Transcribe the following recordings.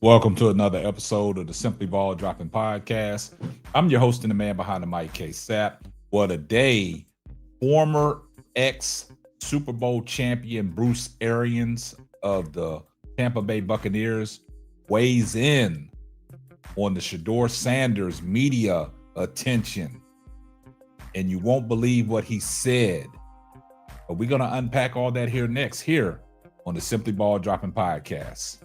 Welcome to another episode of the Simply Ball Dropping Podcast. I'm your host and the man behind the mic, K Sap. Well, today, former ex Super Bowl champion Bruce Arians of the Tampa Bay Buccaneers weighs in on the Shedeur Sanders media attention. And you won't believe what he said. But we're going to unpack all that here next, here on the Simply Ball Dropping Podcast.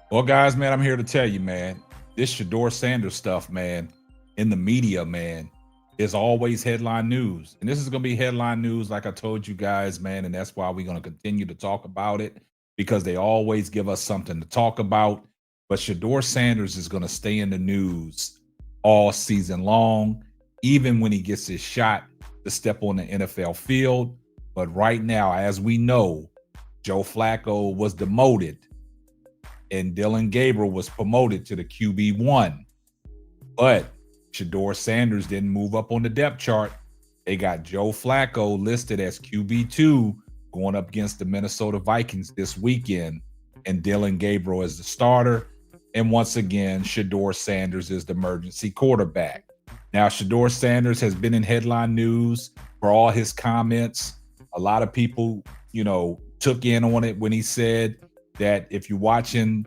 Well, guys, man, I'm here to tell you, man, this Shedeur Sanders stuff, man, in the media, man, is always headline news. And this is going to be headline news, like I told you guys, man. And that's why we're going to continue to talk about it, because they always give us something to talk about. But Shedeur Sanders is going to stay in the news all season long, even when he gets his shot to step on the NFL field. But right now, as we know, Joe Flacco was demoted and Dillon Gabriel was promoted to the QB1. But Shedeur Sanders didn't move up on the depth chart. They got Joe Flacco listed as QB2 going up against the Minnesota Vikings this weekend, and Dillon Gabriel is the starter. And once again, Shedeur Sanders is the emergency quarterback. Now, Shedeur Sanders has been in headline news for all his comments. A lot of people, took in on it when he said that if you're watching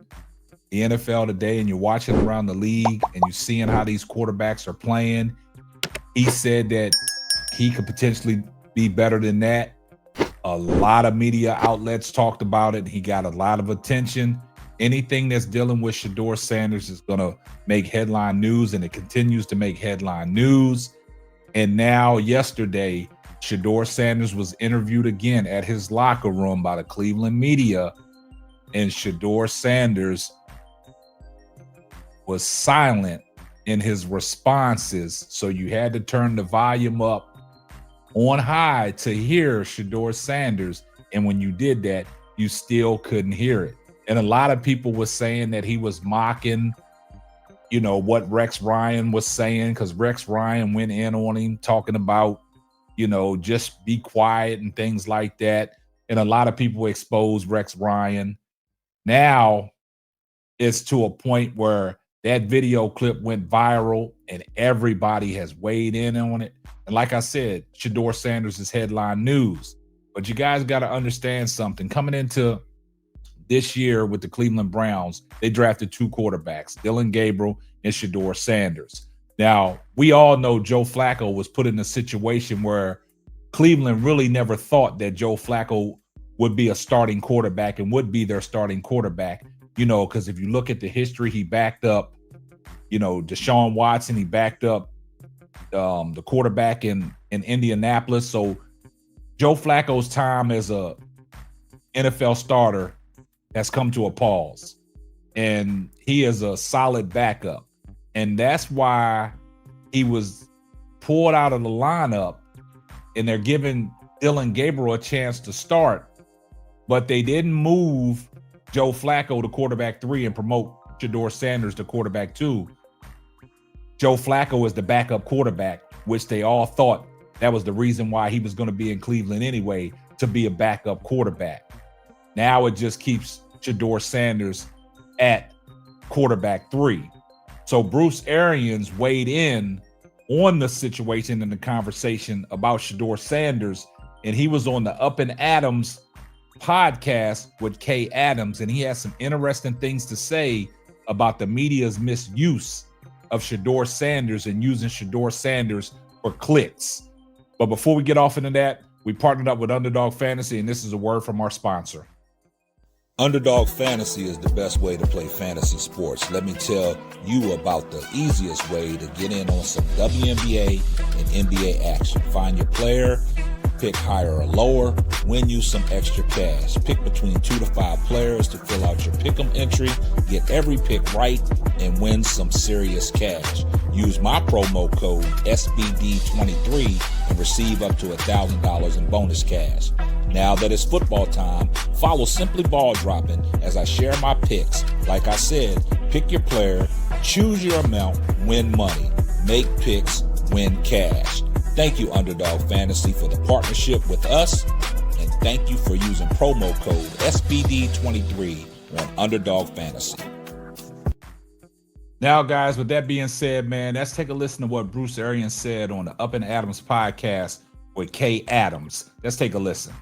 the NFL today and you're watching around the league and you're seeing how these quarterbacks are playing, he said that he could potentially be better than that. A lot of media outlets talked about it. He got a lot of attention. Anything that's dealing with Shedeur Sanders is going to make headline news, and it continues to make headline news. And now yesterday, Shedeur Sanders was interviewed again at his locker room by the Cleveland media, and Shedeur Sanders was silent in his responses. So you had to turn the volume up on high to hear Shedeur Sanders. And when you did that, you still couldn't hear it. And a lot of people were saying that he was mocking, what Rex Ryan was saying, because Rex Ryan went in on him talking about, just be quiet and things like that. And a lot of people exposed Rex Ryan. Now it's to a point where that video clip went viral and everybody has weighed in on it. And like I said, Shedeur Sanders is headline news. But you guys got to understand something. Coming into this year with the Cleveland Browns, they drafted two quarterbacks, Dillon Gabriel and Shedeur Sanders. Now, we all know Joe Flacco was put in a situation where Cleveland really never thought that Joe Flacco would be a starting quarterback and would be their starting quarterback, because if you look at the history, he backed up, Deshaun Watson, he backed up the quarterback in Indianapolis. So Joe Flacco's time as a NFL starter has come to a pause, and he is a solid backup. And that's why he was pulled out of the lineup, and they're giving Dillon Gabriel a chance to start. But they didn't move Joe Flacco to quarterback 3 and promote Shedeur Sanders to quarterback 2. Joe Flacco is the backup quarterback, which they all thought that was the reason why he was going to be in Cleveland anyway, to be a backup quarterback. Now it just keeps Shedeur Sanders at quarterback 3. So Bruce Arians weighed in on the situation and the conversation about Shedeur Sanders, and he was on the Up and Adams podcast with Kay Adams, and he has some interesting things to say about the media's misuse of Shedeur Sanders and using Shedeur Sanders for clicks. But before we get off into that, we partnered up with Underdog Fantasy, and this is a word from our sponsor. Underdog Fantasy is the best way to play fantasy sports. Let me tell you about the easiest way to get in on some WNBA and NBA action. Find your player, pick higher or lower, win you some extra cash. Pick between 2 to 5 players to fill out your pick'em entry, get every pick right, and win some serious cash. Use my promo code SBD23 and receive up to $1,000 in bonus cash. Now that it's football time, follow Simply Ball Dropping as I share my picks. Like I said, pick your player, choose your amount, win money. Make picks, win cash. Thank you, Underdog Fantasy, for the partnership with us, and thank you for using promo code SBD23 on Underdog Fantasy. Now, guys, with that being said, man, let's take a listen to what Bruce Arians said on the Up and Adams podcast with Kay Adams. Let's take a listen.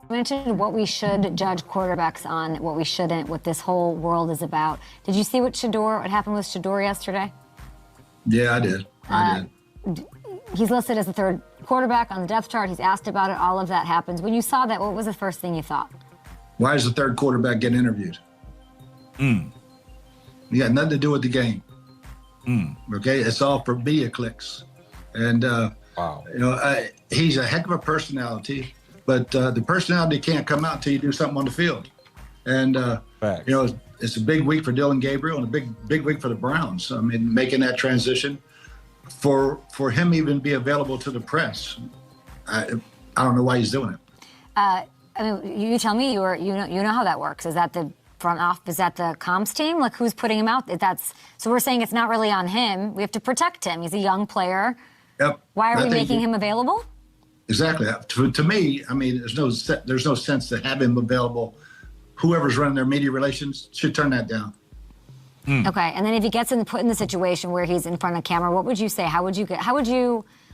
You mentioned what we should judge quarterbacks on, what we shouldn't, what this whole world is about. Did you see what happened with Shedeur yesterday? Yeah, I did. I did. He's listed as the third quarterback on the depth chart. He's asked about it. All of that happens. When you saw that, what was the first thing you thought? Why is the third quarterback getting interviewed? You got nothing to do with the game. Okay, it's all for media clicks. And, wow. He's a heck of a personality, but the personality can't come out until you do something on the field. And, it's a big week for Dillon Gabriel and a big week for the Browns. I mean, making that transition for him even be available to the press. I don't know why he's doing it. I mean, you tell me. You know how that works. Is that the front office? Is that the comms team? Like, who's putting him out? So we're saying it's not really on him. We have to protect him. He's a young player. Yep. Why are we making him available? Exactly. To me, I mean, there's no sense to have him available. Whoever's running their media relations should turn that down. Okay, and then if he gets put in the situation where he's in front of camera, what would you say? Let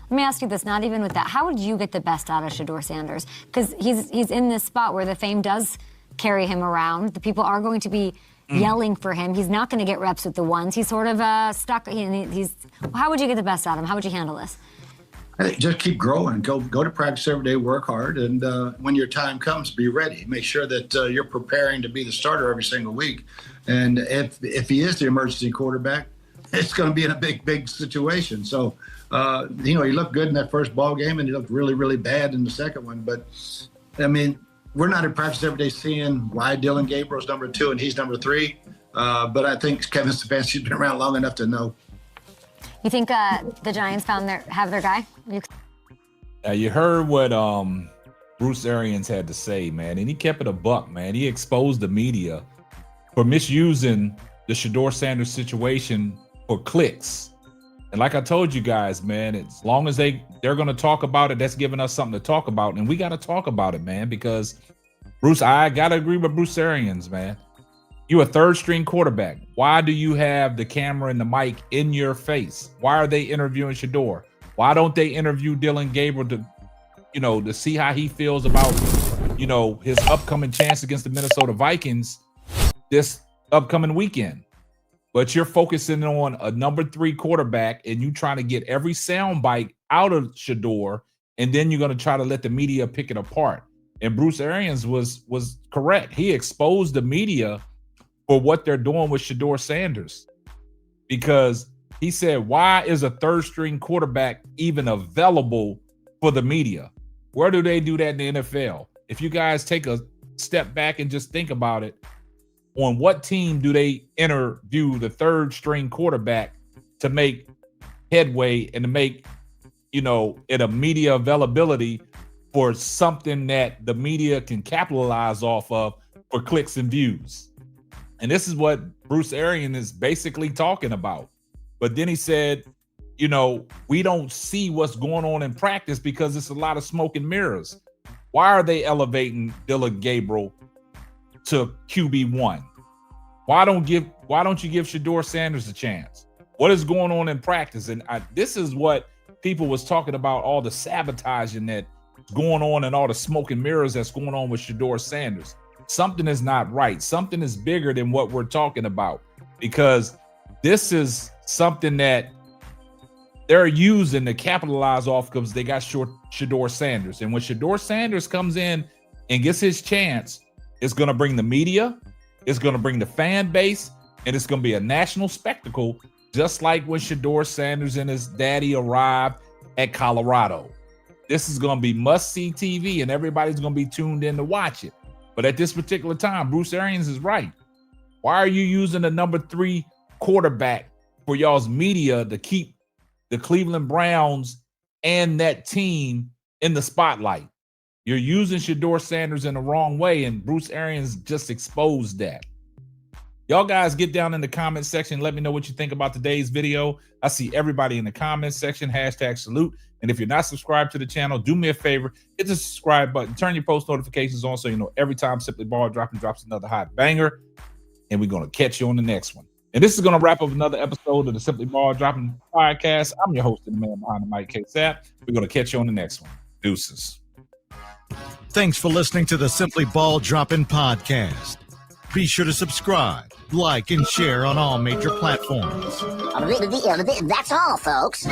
me ask you this, not even with that. How would you get the best out of Shedeur Sanders? Because he's in this spot where the fame does carry him around. The people are going to be yelling for him. He's not going to get reps with the ones. He's sort of stuck. How would you get the best out of him? How would you handle this? I think just keep growing. Go to practice every day, work hard, and when your time comes, be ready. Make sure that you're preparing to be the starter every single week. And if he is the emergency quarterback, it's going to be in a big situation. So, he looked good in that first ball game, and he looked really, really bad in the second one. But, I mean, we're not in practice every day seeing why Dillon Gabriel's number 2 and he's number 3. But I think Kevin Stefanski's been around long enough to know. You think the Giants have their guy? You heard what Bruce Arians had to say, man, and he kept it a buck, man. He exposed the media for misusing the Shedeur Sanders situation for clicks. And like I told you guys, man, as long as they're going to talk about it, that's giving us something to talk about. And we got to talk about it, man, because I got to agree with Bruce Arians, man. You're a third-string quarterback. Why do you have the camera and the mic in your face? Why are they interviewing Shedeur? Why don't they interview Dillon Gabriel to see how he feels about, his upcoming chance against the Minnesota Vikings this upcoming weekend? But you're focusing on a number 3 quarterback, and you trying to get every soundbite out of Shedeur, and then you're going to try to let the media pick it apart. And Bruce Arians was correct. He exposed the media for what they're doing with Shedeur Sanders, because he said, why is a third-string quarterback even available for the media? Where do they do that in the NFL? If you guys take a step back and just think about it, on what team do they interview the third-string quarterback to make headway and to make, it a media availability for something that the media can capitalize off of for clicks and views? And this is what Bruce Arians is basically talking about. But then he said, we don't see what's going on in practice because it's a lot of smoke and mirrors. Why are they elevating Dillon Gabriel to QB1? Why don't you give Shedeur Sanders a chance? What is going on in practice? And this is what people was talking about, all the sabotaging that's going on and all the smoke and mirrors that's going on with Shedeur Sanders. Something is not right. Something is bigger than what we're talking about, because this is something that they're using to capitalize off because they got Shedeur Sanders. And when Shedeur Sanders comes in and gets his chance, it's going to bring the media, it's going to bring the fan base, and it's going to be a national spectacle, just like when Shedeur Sanders and his daddy arrived at Colorado. This is going to be must-see TV, and everybody's going to be tuned in to watch it. But at this particular time, Bruce Arians is right. Why are you using the number 3 quarterback for y'all's media to keep the Cleveland Browns and that team in the spotlight? You're using Shedeur Sanders in the wrong way, and Bruce Arians just exposed that. Y'all guys get down in the comment section. Let me know what you think about today's video. I see everybody in the comment section. #salute. And if you're not subscribed to the channel, do me a favor. Hit the subscribe button. Turn your post notifications on so you know every time Simply Ball Dropping drops another hot banger. And we're going to catch you on the next one. And this is going to wrap up another episode of the Simply Ball Dropping podcast. I'm your host and the man behind the mic, K-Sap. We're going to catch you on the next one. Deuces. Thanks for listening to the Simply Ball Dropping podcast. Be sure to subscribe, like, and share on all major platforms. That's all, folks.